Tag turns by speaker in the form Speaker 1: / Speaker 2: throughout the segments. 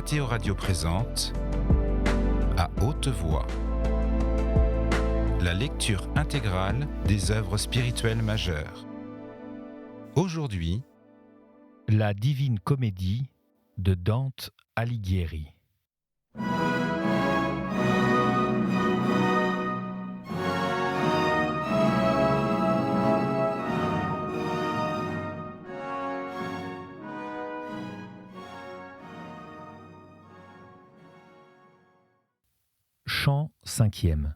Speaker 1: Mathéo Radio présente À haute voix la lecture intégrale des œuvres spirituelles majeures. Aujourd'hui,
Speaker 2: La Divine Comédie de Dante Alighieri. Chant 5e.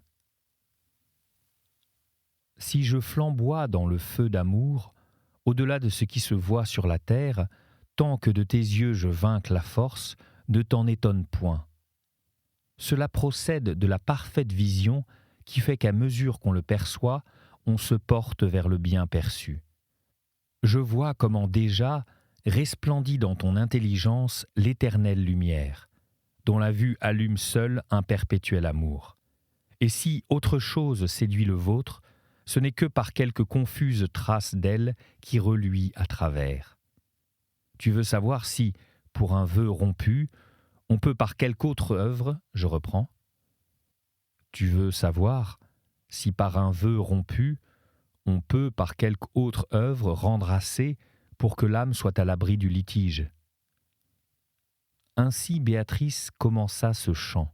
Speaker 2: Si je flamboie dans le feu d'amour, au-delà de ce qui se voit sur la terre, tant que de tes yeux je vainque la force, ne t'en étonne point. Cela procède de la parfaite vision qui fait qu'à mesure qu'on le perçoit, on se porte vers le bien perçu. Je vois comment déjà resplendit dans ton intelligence l'éternelle lumière, dont la vue allume seule un perpétuel amour. Et si autre chose séduit le vôtre, ce n'est que par quelques confuses traces d'elle qui reluient à travers. Tu veux savoir si, pour un vœu rompu, on peut par quelque autre œuvre, je reprends. Tu veux savoir si par un vœu rompu, on peut par quelque autre œuvre rendre assez pour que l'âme soit à l'abri du litige. Ainsi Béatrice commença ce chant,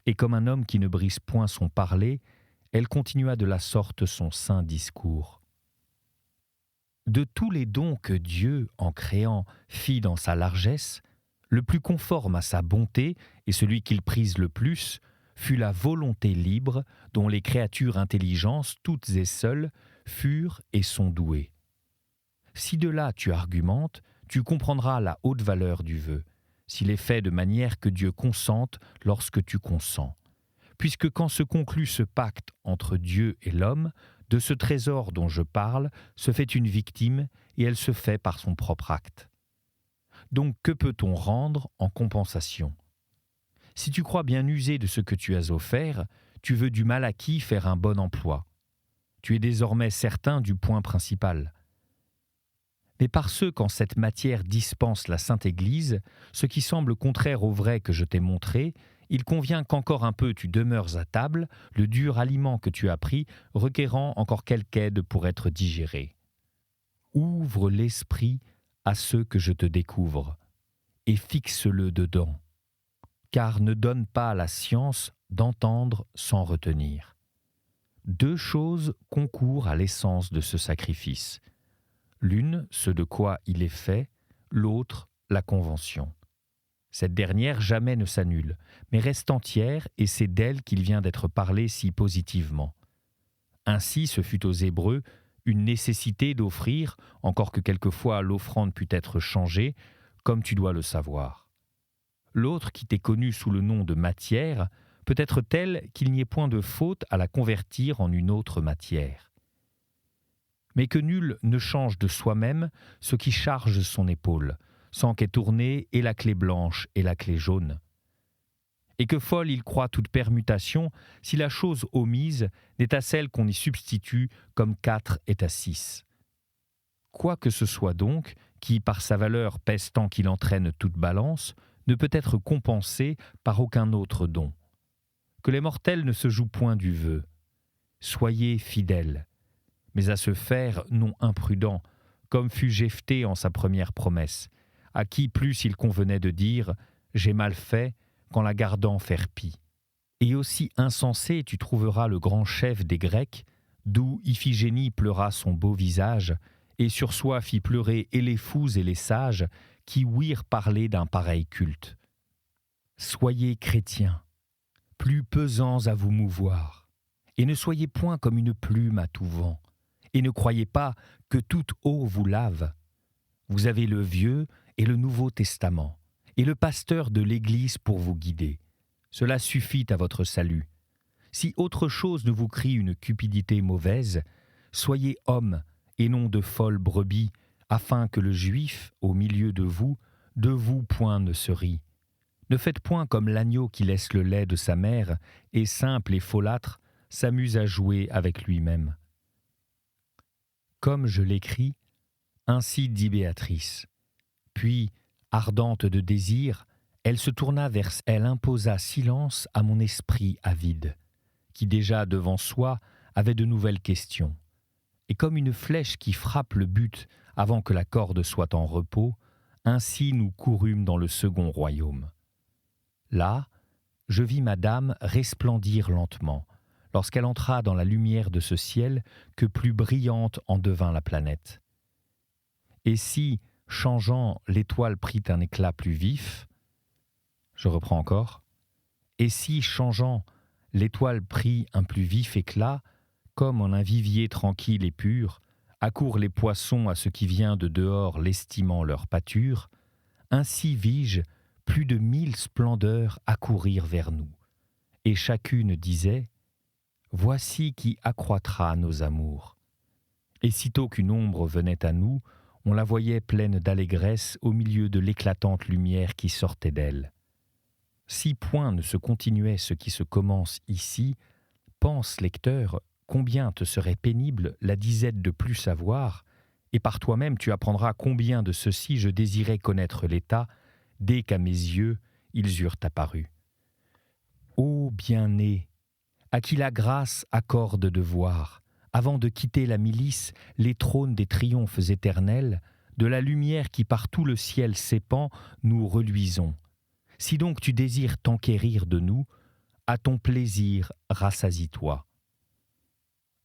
Speaker 2: et comme un homme qui ne brise point son parler, elle continua de la sorte son saint discours. De tous les dons que Dieu, en créant, fit dans sa largesse, le plus conforme à sa bonté et celui qu'il prise le plus, fut la volonté libre dont les créatures intelligentes, toutes et seules, furent et sont douées. Si de là tu argumentes, tu comprendras la haute valeur du vœu, s'il est fait de manière que Dieu consente lorsque tu consens. Puisque quand se conclut ce pacte entre Dieu et l'homme, de ce trésor dont je parle se fait une victime et elle se fait par son propre acte. Donc que peut-on rendre en compensation ? Si tu crois bien user de ce que tu as offert, tu veux du mal acquis faire un bon emploi. Tu es désormais certain du point principal. Mais par ce qu'en cette matière dispense la Sainte Église, ce qui semble contraire au vrai que je t'ai montré, il convient qu'encore un peu tu demeures à table, le dur aliment que tu as pris requérant encore quelque aide pour être digéré. Ouvre l'esprit à ceux que je te découvre, et fixe-le dedans, car ne donne pas à la science d'entendre sans retenir. Deux choses concourent à l'essence de ce sacrifice. L'une, ce de quoi il est fait, l'autre, la convention. Cette dernière jamais ne s'annule, mais reste entière et c'est d'elle qu'il vient d'être parlé si positivement. Ainsi ce fut aux Hébreux une nécessité d'offrir, encore que quelquefois l'offrande pût être changée, comme tu dois le savoir. L'autre qui t'est connue sous le nom de matière peut être telle qu'il n'y ait point de faute à la convertir en une autre matière. Mais que nul ne change de soi-même ce qui charge son épaule, sans qu'ait tourné et la clé blanche et la clé jaune. Et que folle il croit toute permutation, si la chose omise n'est à celle qu'on y substitue comme 4 est à 6. Quoi que ce soit donc, qui par sa valeur pèse tant qu'il entraîne toute balance, ne peut être compensé par aucun autre don. Que les mortels ne se jouent point du vœu. Soyez fidèles, mais à se faire non imprudent, comme fut Jephthé en sa première promesse, à qui plus il convenait de dire « j'ai mal fait » qu'en la gardant faire pis. Et aussi insensé tu trouveras le grand chef des Grecs, d'où Iphigénie pleura son beau visage, et sur soi fit pleurer et les fous et les sages, qui ouïrent parler d'un pareil culte. Soyez chrétiens, plus pesants à vous mouvoir, et ne soyez point comme une plume à tout vent, et ne croyez pas que toute eau vous lave. Vous avez le Vieux et le Nouveau Testament, et le pasteur de l'Église pour vous guider. Cela suffit à votre salut. Si autre chose ne vous crie une cupidité mauvaise, soyez hommes et non de folles brebis, afin que le Juif, au milieu de vous point ne se rie. Ne faites point comme l'agneau qui laisse le lait de sa mère, et simple et folâtre, s'amuse à jouer avec lui-même. Comme je l'écris, ainsi dit Béatrice. Puis, ardente de désir, Elle se tourna vers elle, imposa silence à mon esprit avide, qui déjà devant soi avait de nouvelles questions. Et comme une flèche qui frappe le but avant que la corde soit en repos, ainsi nous courûmes dans le second royaume. Là, je vis madame resplendir lentement, lorsqu'elle entra dans la lumière de ce ciel que plus brillante en devint la planète. Et si, changeant, l'étoile prit un éclat plus vif, je reprends encore, et si, changeant, l'étoile prit un plus vif éclat, comme en un vivier tranquille et pur, accourent les poissons à ce qui vient de dehors l'estimant leur pâture, ainsi vis-je plus de 1000 splendeurs accourir vers nous, et chacune disait « Voici qui accroîtra nos amours ». Et sitôt qu'une ombre venait à nous, on la voyait pleine d'allégresse au milieu de l'éclatante lumière qui sortait d'elle. Si point ne se continuait ce qui se commence ici, pense, lecteur, combien te serait pénible la disette de plus savoir, et par toi-même tu apprendras combien de ceci je désirais connaître l'état, dès qu'à mes yeux ils eurent apparu. Ô bien-né, à qui la grâce accorde de voir, avant de quitter la milice, les trônes des triomphes éternels, de la lumière qui par tout le ciel s'épand, nous reluisons. Si donc tu désires t'enquérir de nous, à ton plaisir rassasie-toi.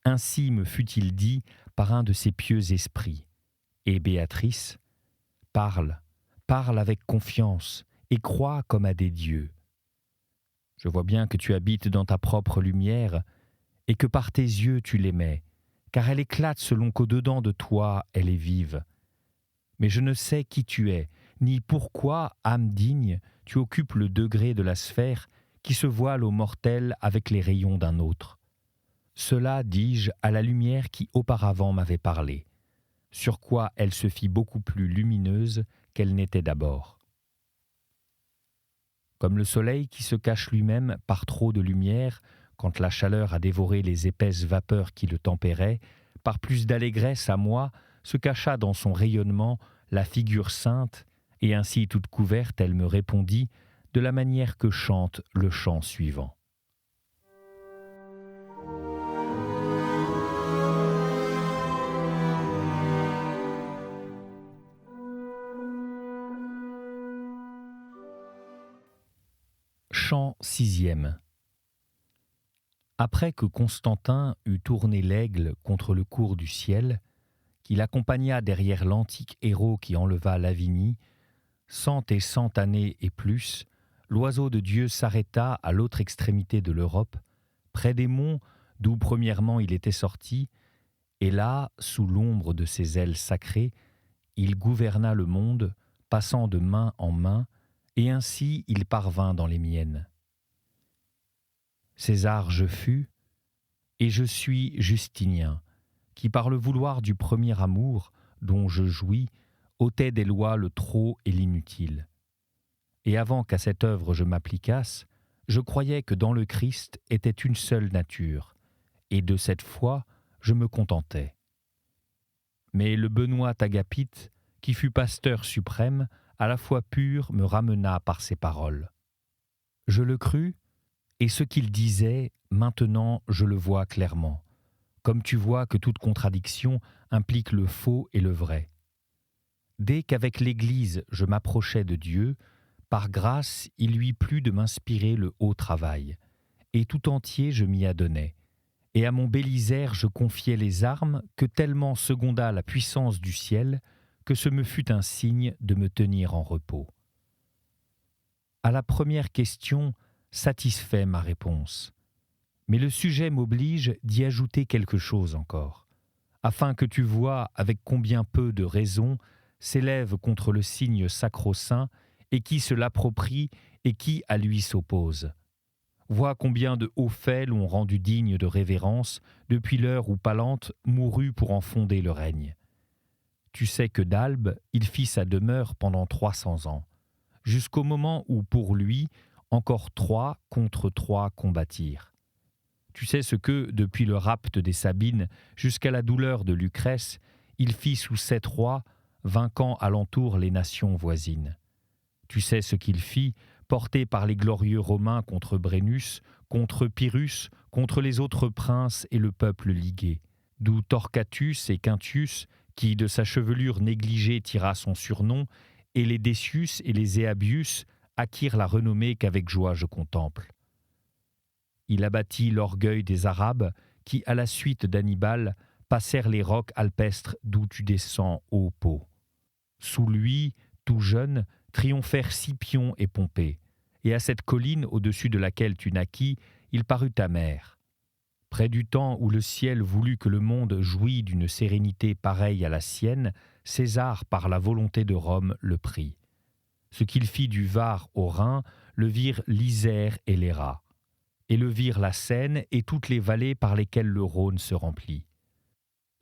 Speaker 2: Ainsi me fut-il dit par un de ces pieux esprits. Et Béatrice, parle avec confiance et crois comme à des dieux. Je vois bien que tu habites dans ta propre lumière et que par tes yeux tu l'aimais, car elle éclate selon qu'au-dedans de toi elle est vive. Mais je ne sais qui tu es, ni pourquoi, âme digne, tu occupes le degré de la sphère qui se voile aux mortels avec les rayons d'un autre. Cela, dis-je, à la lumière qui auparavant m'avait parlé, sur quoi elle se fit beaucoup plus lumineuse qu'elle n'était d'abord. Comme le soleil qui se cache lui-même par trop de lumière, quand la chaleur a dévoré les épaisses vapeurs qui le tempéraient, par plus d'allégresse à moi, se cacha dans son rayonnement la figure sainte, et ainsi toute couverte, elle me répondit de la manière que chante le chant suivant. Chant 6e. Après que Constantin eut tourné l'aigle contre le cours du ciel, qu'il accompagna derrière l'antique héros qui enleva Lavigny, 100 années et plus, l'oiseau de Dieu s'arrêta à l'autre extrémité de l'Europe, près des monts d'où premièrement il était sorti, et là, sous l'ombre de ses ailes sacrées, il gouverna le monde, passant de main en main, et ainsi il parvint dans les miennes. César je fus, et je suis Justinien, qui par le vouloir du premier amour, dont je jouis, ôtait des lois le trop et l'inutile. Et avant qu'à cette œuvre je m'applicasse, je croyais que dans le Christ était une seule nature, et de cette foi je me contentais. Mais le Benoît Agapite, qui fut pasteur suprême, à la fois pur, me ramena par ses paroles. Je le crus, et ce qu'il disait, maintenant je le vois clairement, comme tu vois que toute contradiction implique le faux et le vrai. Dès qu'avec l'Église je m'approchais de Dieu, par grâce il lui plut de m'inspirer le haut travail, et tout entier je m'y adonnais, et à mon Bélisaire je confiais les armes que tellement seconda la puissance du ciel, que ce me fut un signe de me tenir en repos. À la première question, satisfait ma réponse, mais le sujet m'oblige d'y ajouter quelque chose encore, afin que tu vois avec combien peu de raison s'élève contre le signe sacro-saint et qui se l'approprie et qui à lui s'oppose. Vois combien de hauts faits l'ont rendu digne de révérence depuis l'heure où Palante mourut pour en fonder le règne. Tu sais que d'Albe, il fit sa demeure pendant 300 ans, jusqu'au moment où, pour lui, encore 3 contre 3 combattirent. Tu sais ce que, depuis le rapt des Sabines jusqu'à la douleur de Lucrèce, il fit sous 7 rois, vainquant alentour les nations voisines. Tu sais ce qu'il fit, porté par les glorieux Romains contre Brennus, contre Pyrrhus, contre les autres princes et le peuple ligué. D'où Torquatus et Quintius, qui de sa chevelure négligée tira son surnom, et les Decius et les Éabius acquirent la renommée qu'avec joie je contemple. Il abattit l'orgueil des Arabes, qui, à la suite d'Hannibal, passèrent les rocs alpestres d'où tu descends, ô Pô. Sous lui, tout jeune, triomphèrent Scipion et Pompée, et à cette colline au-dessus de laquelle tu naquis, il parut ta mère. Près du temps où le ciel voulut que le monde jouît d'une sérénité pareille à la sienne, César, par la volonté de Rome, le prit. Ce qu'il fit du Var au Rhin, le virent l'Isère et l'Héra, et le virent la Seine et toutes les vallées par lesquelles le Rhône se remplit.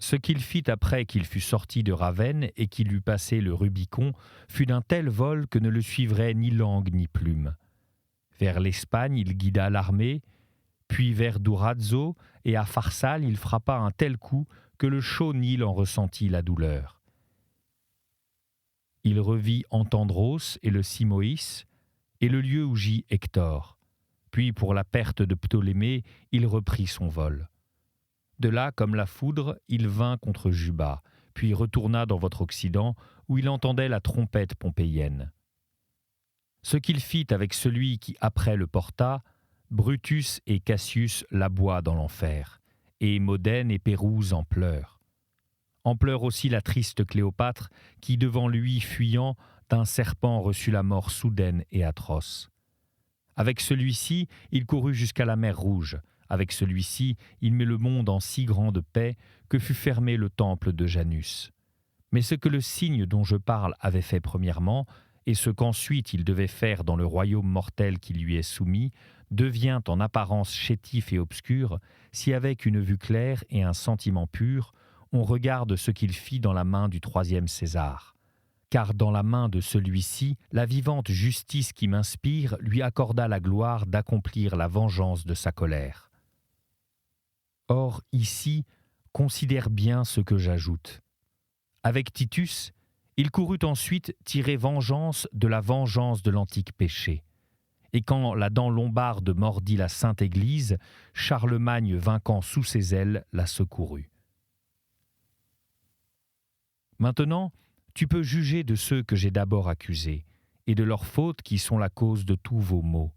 Speaker 2: Ce qu'il fit après qu'il fut sorti de Ravenne et qu'il eut passé le Rubicon fut d'un tel vol que ne le suivrait ni langue ni plume. Vers l'Espagne il guida l'armée, puis vers Durazzo et à Pharsale il frappa un tel coup que le chaud Nil en ressentit la douleur. Il revit Antandros et le Simoïs et le lieu où gît Hector. Puis pour la perte de Ptolémée, il reprit son vol. De là, comme la foudre, il vint contre Juba, puis retourna dans votre Occident, où il entendait la trompette pompéienne. Ce qu'il fit avec celui qui après le porta, Brutus et Cassius l'aboient dans l'enfer, et Modène et Pérouse en pleurent. En pleure aussi la triste Cléopâtre, qui devant lui fuyant, d'un serpent reçut la mort soudaine et atroce. Avec celui-ci, il courut jusqu'à la mer Rouge. Avec celui-ci, il mit le monde en si grande paix que fut fermé le temple de Janus. Mais ce que le signe dont je parle avait fait premièrement, et ce qu'ensuite il devait faire dans le royaume mortel qui lui est soumis, devient en apparence chétif et obscur, si avec une vue claire et un sentiment pur, on regarde ce qu'il fit dans la main du troisième César. Car dans la main de celui-ci, la vivante justice qui m'inspire lui accorda la gloire d'accomplir la vengeance de sa colère. Or, ici, considère bien ce que j'ajoute. Avec Titus, il courut ensuite tirer vengeance de la vengeance de l'antique péché. Et quand la dent lombarde mordit la Sainte Église, Charlemagne vainquant sous ses ailes la secourut. Maintenant, tu peux juger de ceux que j'ai d'abord accusés, et de leurs fautes qui sont la cause de tous vos maux.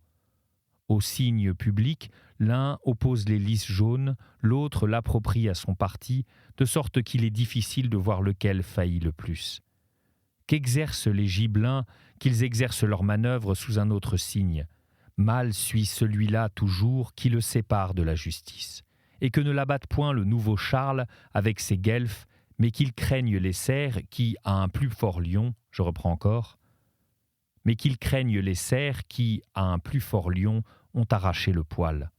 Speaker 2: Au signe public, l'un oppose les lys jaunes, l'autre l'approprie à son parti, de sorte qu'il est difficile de voir lequel faillit le plus. Qu'exercent les gibelins, qu'ils exercent leurs manœuvres sous un autre signe. Mal suit celui-là toujours qui le sépare de la justice. Et que ne l'abatte point le nouveau Charles avec ses guelfes, mais qu'ils craignent les cerfs qui, à un plus fort lion, je reprends encore, mais qu'ils craignent les cerfs qui, à un plus fort lion, ont arraché le poil.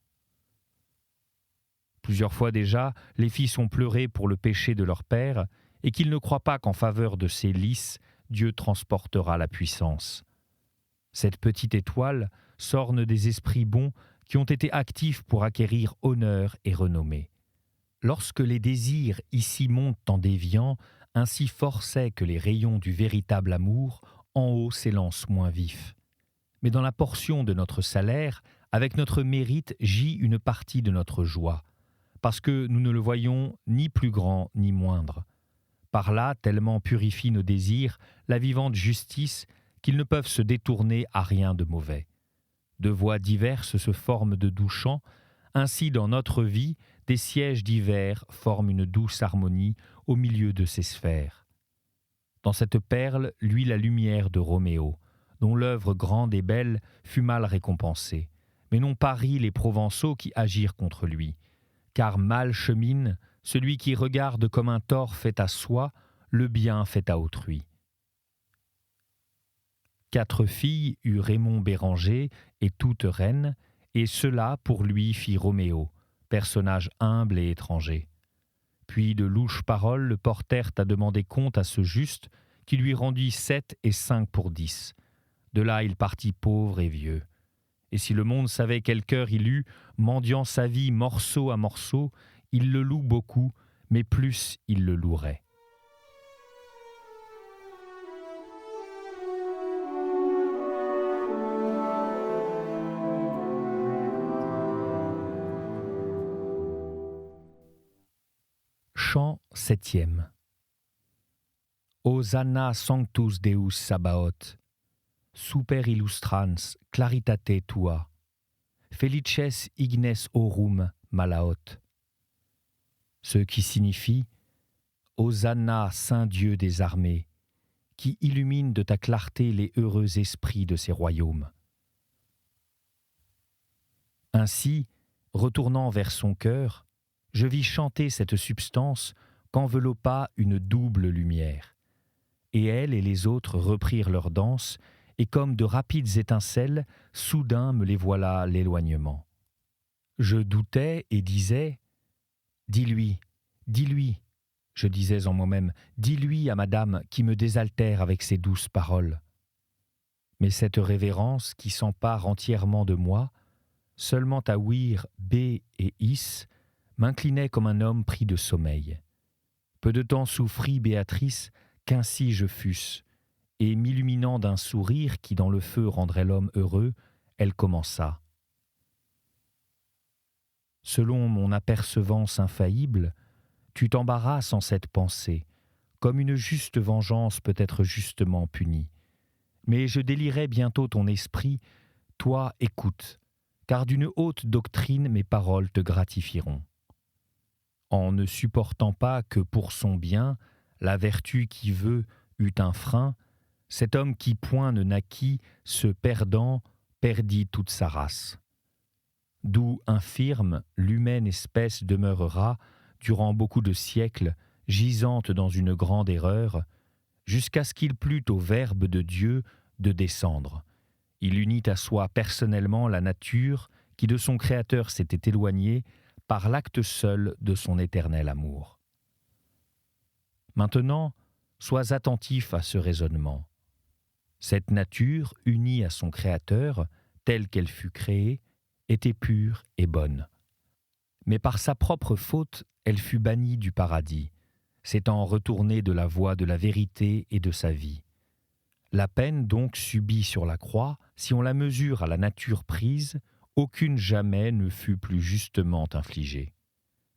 Speaker 2: Plusieurs fois déjà, les fils ont pleuré pour le péché de leur père, et qu'ils ne croient pas qu'en faveur de ces lys, Dieu transportera la puissance. Cette petite étoile s'orne des esprits bons qui ont été actifs pour acquérir honneur et renommée. Lorsque les désirs ici montent en déviant, ainsi fort c'est que les rayons du véritable amour en haut s'élancent moins vifs. Mais dans la portion de notre salaire, avec notre mérite gît une partie de notre joie, parce que nous ne le voyons ni plus grand ni moindre. Par là, tellement purifie nos désirs la vivante justice qu'ils ne peuvent se détourner à rien de mauvais. De voix diverses se forment de doux chants, ainsi dans notre vie, des sièges divers forment une douce harmonie au milieu de ces sphères. Dans cette perle luit la lumière de Roméo, dont l'œuvre grande et belle fut mal récompensée, mais n'ont pas ri les Provençaux qui agirent contre lui, car mal chemine celui qui regarde comme un tort fait à soi, le bien fait à autrui. 4 filles eut Raymond Béranger, et toutes reines, et cela pour lui fit Roméo, personnage humble et étranger. Puis de louches paroles le portèrent à demander compte à ce juste, qui lui rendit 7 et 5 pour 10. De là il partit pauvre et vieux. Et si le monde savait quel cœur il eut, mendiant sa vie morceau à morceau, il le loue beaucoup, mais plus il le louerait. 7e. Hosanna sanctus Deus Sabaoth, super illustrans claritate tua, felices ignes aurum malaot. Ce qui signifie Hosanna, Saint Dieu des armées, qui illumine de ta clarté les heureux esprits de ces royaumes. Ainsi, retournant vers son cœur, je vis chanter cette substance qu'enveloppa une double lumière. Et elle et les autres reprirent leur danse, et comme de rapides étincelles, soudain me les voilà à l'éloignement. Je doutais et disais « Dis-lui, dis-lui », je disais en moi-même « Dis-lui à madame qui me désaltère avec ses douces paroles ». Mais cette révérence qui s'empare entièrement de moi, seulement à ouïr B et Is, m'inclinait comme un homme pris de sommeil. Peu de temps souffrit Béatrice qu'ainsi je fusse, et m'illuminant d'un sourire qui dans le feu rendrait l'homme heureux, elle commença. Selon mon apercevance infaillible, tu t'embarrasses en cette pensée, comme une juste vengeance peut être justement punie. Mais je délierai bientôt ton esprit, toi écoute, car d'une haute doctrine mes paroles te gratifieront. En ne supportant pas que pour son bien, la vertu qui veut eut un frein, cet homme qui point ne naquit, se perdant, perdit toute sa race. D'où infirme, l'humaine espèce demeurera, durant beaucoup de siècles, gisante dans une grande erreur, jusqu'à ce qu'il plût au Verbe de Dieu de descendre. Il unit à soi personnellement la nature qui de son Créateur s'était éloignée par l'acte seul de son éternel amour. Maintenant, sois attentif à ce raisonnement. Cette nature, unie à son Créateur, telle qu'elle fut créée, était pure et bonne. Mais par sa propre faute, elle fut bannie du paradis, s'étant retournée de la voie de la vérité et de sa vie. La peine donc subie sur la croix, si on la mesure à la nature prise, aucune jamais ne fut plus justement infligée.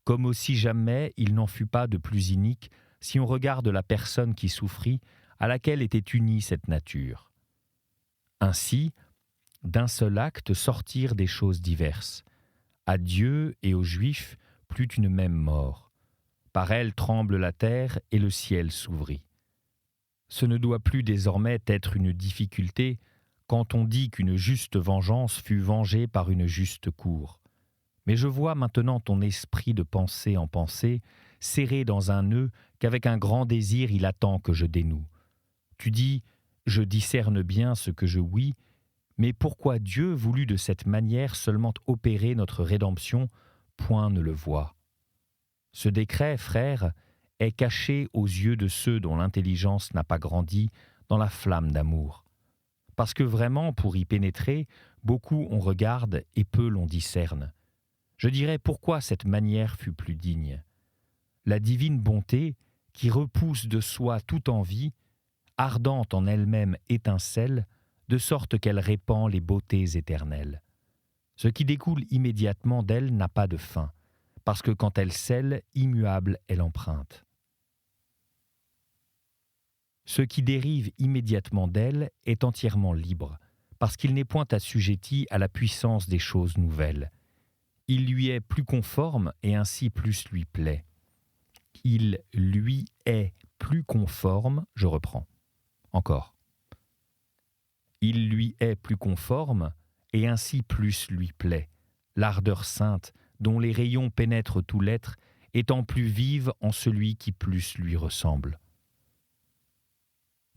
Speaker 2: Comme aussi jamais il n'en fut pas de plus inique si on regarde la personne qui souffrit, à laquelle était unie cette nature. Ainsi, d'un seul acte sortirent des choses diverses. À Dieu et aux Juifs plut une même mort. Par elle tremble la terre et le ciel s'ouvrit. Ce ne doit plus désormais être une difficulté quand on dit qu'une juste vengeance fut vengée par une juste cour. Mais je vois maintenant ton esprit de pensée en pensée, serré dans un nœud qu'avec un grand désir il attend que je dénoue. Tu dis « Je discerne bien ce que je ouïs », mais pourquoi Dieu voulut de cette manière seulement opérer notre rédemption, point ne le voit. Ce décret, frère, est caché aux yeux de ceux dont l'intelligence n'a pas grandi dans la flamme d'amour. Parce que vraiment, pour y pénétrer, beaucoup on regarde et peu l'on discerne. Je dirais pourquoi cette manière fut plus digne. La divine bonté, qui repousse de soi toute envie, ardente en elle-même étincelle, de sorte qu'elle répand les beautés éternelles. Ce qui découle immédiatement d'elle n'a pas de fin, parce que quand elle scelle, immuable est l'empreinte. Ce qui dérive immédiatement d'elle est entièrement libre, parce qu'il n'est point assujetti à la puissance des choses nouvelles. Il lui est plus conforme et ainsi plus lui plaît. Il lui est plus conforme, je reprends. Encore. Il lui est plus conforme et ainsi plus lui plaît. L'ardeur sainte, dont les rayons pénètrent tout l'être, étant plus vive en celui qui plus lui ressemble.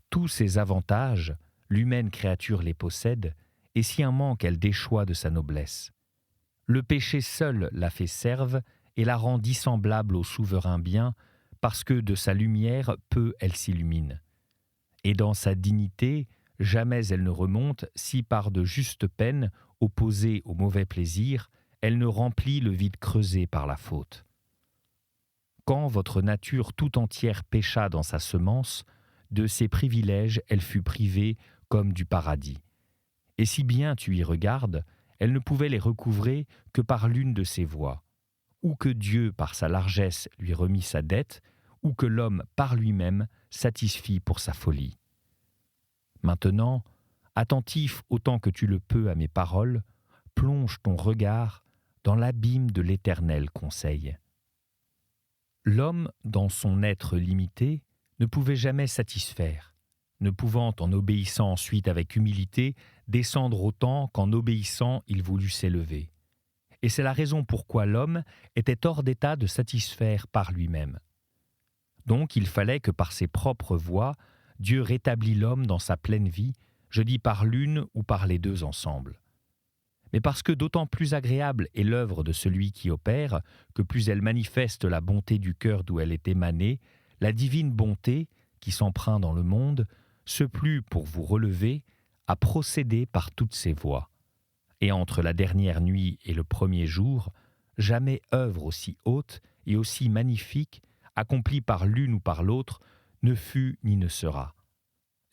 Speaker 2: Tous ces avantages, l'humaine créature les possède, et si un manque elle déchoit de sa noblesse. Le péché seul la fait serve et la rend dissemblable au souverain bien, parce que de sa lumière peu elle s'illumine. Et dans sa dignité, jamais elle ne remonte si par de justes peines, opposées au mauvais plaisir, elle ne remplit le vide creusé par la faute. Quand votre nature tout entière pécha dans sa semence, de ses privilèges elle fut privée comme du paradis. Et si bien tu y regardes, elle ne pouvait les recouvrer que par l'une de ses voies, ou que Dieu par sa largesse lui remit sa dette, ou que l'homme par lui-même satisfit pour sa folie. Maintenant, attentif autant que tu le peux à mes paroles, plonge ton regard dans l'abîme de l'éternel conseil. L'homme, dans son être limité, ne pouvait jamais satisfaire, ne pouvant, en obéissant ensuite avec humilité, descendre autant qu'en obéissant il voulut s'élever. Et c'est la raison pourquoi l'homme était hors d'état de satisfaire par lui-même. Donc il fallait que par ses propres voies, Dieu rétablît l'homme dans sa pleine vie, je dis par l'une ou par les deux ensemble. Mais parce que d'autant plus agréable est l'œuvre de celui qui opère, que plus elle manifeste la bonté du cœur d'où elle est émanée, la divine bonté, qui s'empreint dans le monde, ce plus pour vous relever, à procéder par toutes ses voies. Et entre la dernière nuit et le premier jour, jamais œuvre aussi haute et aussi magnifique, accomplie par l'une ou par l'autre, ne fut ni ne sera.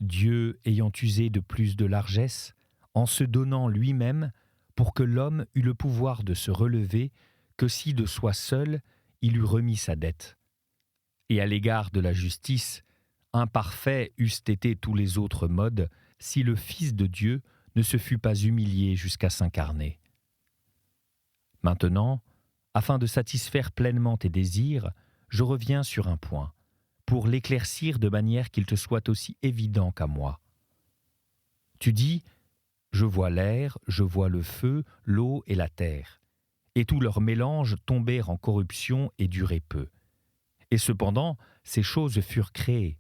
Speaker 2: Dieu ayant usé de plus de largesse, en se donnant lui-même, pour que l'homme eût le pouvoir de se relever, que si de soi seul, il eût remis sa dette. Et à l'égard de la justice, imparfaits eussent été tous les autres modes, si le Fils de Dieu ne se fût pas humilié jusqu'à s'incarner. Maintenant, afin de satisfaire pleinement tes désirs, je reviens sur un point, pour l'éclaircir de manière qu'il te soit aussi évident qu'à moi. Tu dis, je vois l'air, je vois le feu, l'eau et la terre, et tout leur mélange tomber en corruption et durer peu. Et cependant, ces choses furent créées.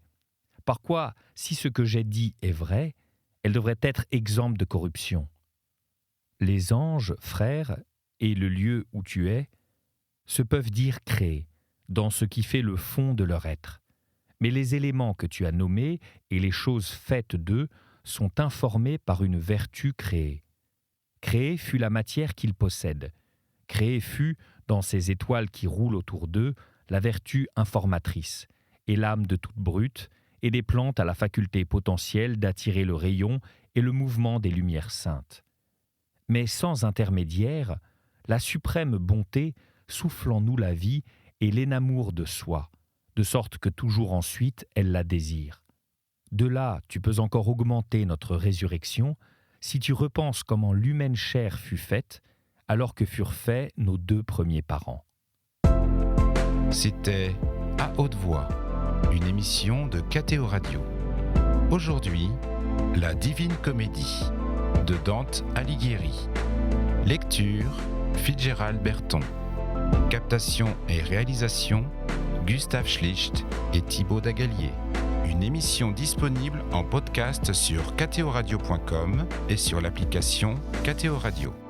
Speaker 2: Par quoi, si ce que j'ai dit est vrai, elles devraient être exemptes de corruption. Les anges, frères, et le lieu où tu es, se peuvent dire créés, dans ce qui fait le fond de leur être. Mais les éléments que tu as nommés et les choses faites d'eux sont informés par une vertu créée. Créée fut la matière qu'ils possèdent. Créée fut, dans ces étoiles qui roulent autour d'eux, la vertu informatrice, et l'âme de toute brute, et des plantes à la faculté potentielle d'attirer le rayon et le mouvement des lumières saintes. Mais sans intermédiaire, la suprême bonté souffle en nous la vie et l'énamour de soi, de sorte que toujours ensuite elle la désire. De là, tu peux encore augmenter notre résurrection si tu repenses comment l'humaine chair fut faite, alors que furent faits nos deux premiers parents.
Speaker 1: C'était À haute voix, une émission de KTO Radio. Aujourd'hui, La Divine Comédie de Dante Alighieri. Lecture, Fitzgerald Berton. Captation et réalisation, Gustave Schlicht et Thibaut Dagalier. Une émission disponible en podcast sur ktoradio.com et sur l'application KTO Radio.